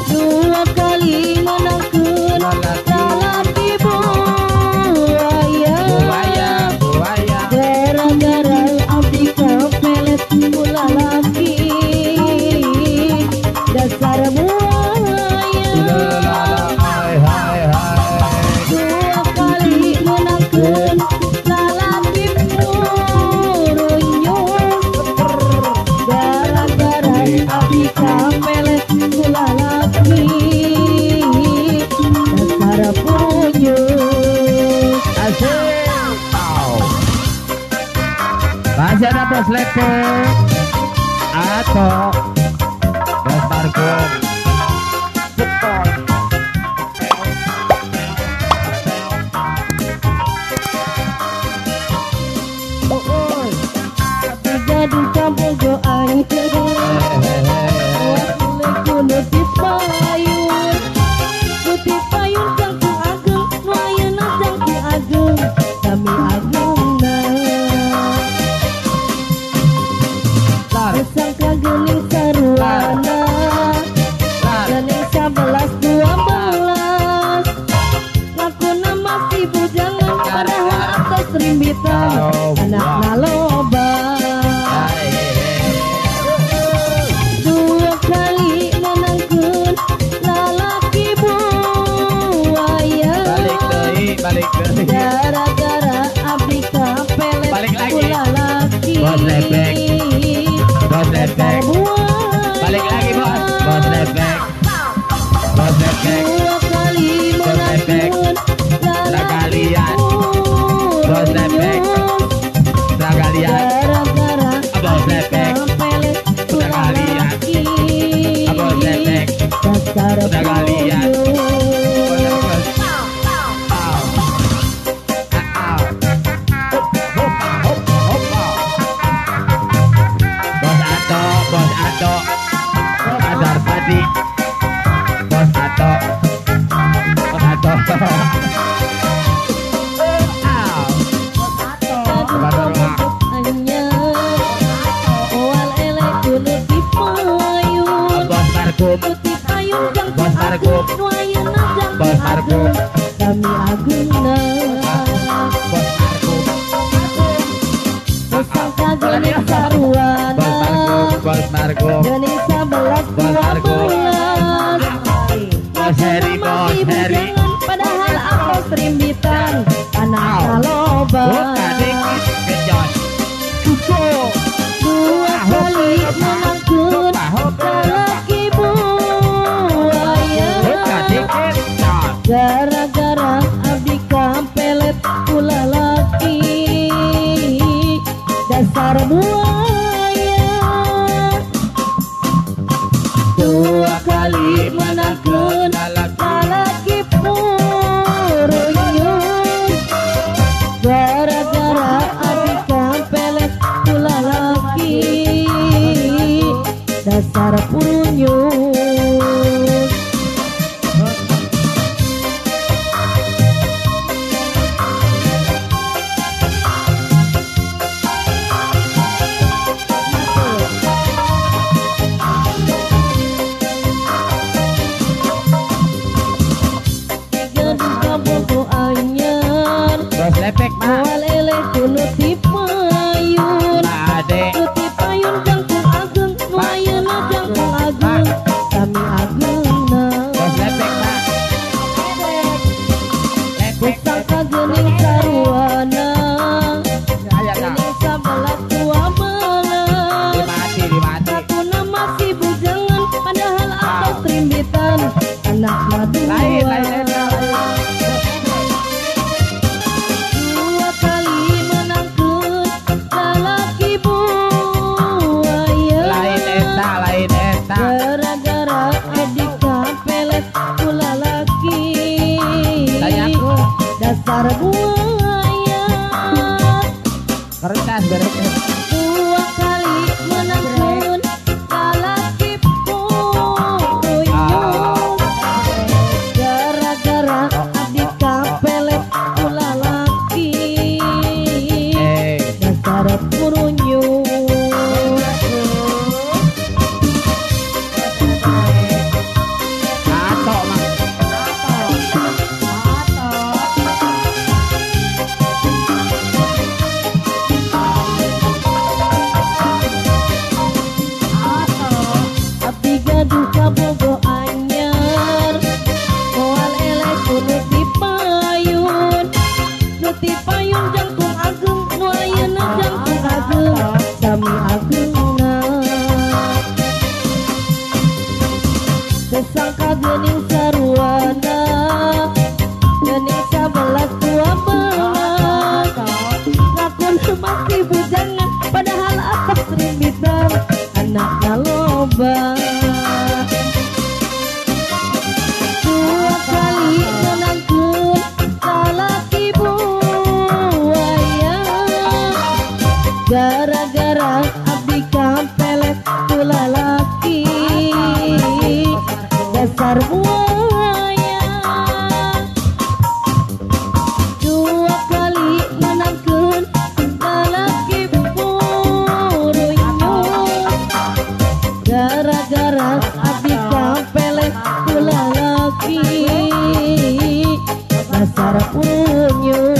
Dua kali menangkan lalaki buaya, gara-gara abdi kepelet pula laki dasar buaya. Dua kali menangkan lalaki burunyur, gara-gara abdi kepelet pula laki dasar burunyur. Masih ada bos lepek atau bos parkir. Jadi campur doai nutip payun jangkung ageng wayana jangkung ageng kami agengna sangka gening sarwana gening 11-12 ngakuna masih bujangan padahal atas rimbitan anakna loba. Dua kali menangkan lalaki buaya, gara-gara abdi kepelet pula laki Bos lepek. dasar buaya. Balik lagi bos lepek. Dua kali menangkan lalaki Bos lepek. buaya, gara-gara Bos abdi lepek. kepelet pula laki dasar Udah kalian. buaya. Bos Ato, Adar Padi, Bos Ato. Bos Markum, Bos Markum, Bos Markum, kami agungna Bos Markum, sangka gening sarwana Bos Markum, gening 11-12 Bos Heri, Bos Heri. padahal aku rimbitan anak loba. Dua kali menangkan lalaki buaya, gara-gara abdi kepelet pula laki dasar buaya. Dua kali menangkan lalaki burunyur, gara-gara abdi kepelet pula laki dasar burunyur. Bos lepek mah. Awal ele nutip payun, Ade. nutip payun jangkung ageng, wayana jangkung ageng, kami agengna. Bos lepek mah. Kusangka gening sarwana, gening 11-12. Ngakuna masih bujangan, padahal atas rimbitan anakna dua. Dua kali menangkan lalaki buaya, gara-gara abdi kepelet pula laki dasar buaya. Kertas beres. Dua kali menangkan lalaki burunyur, gara-gara abdi kepelet cara punyu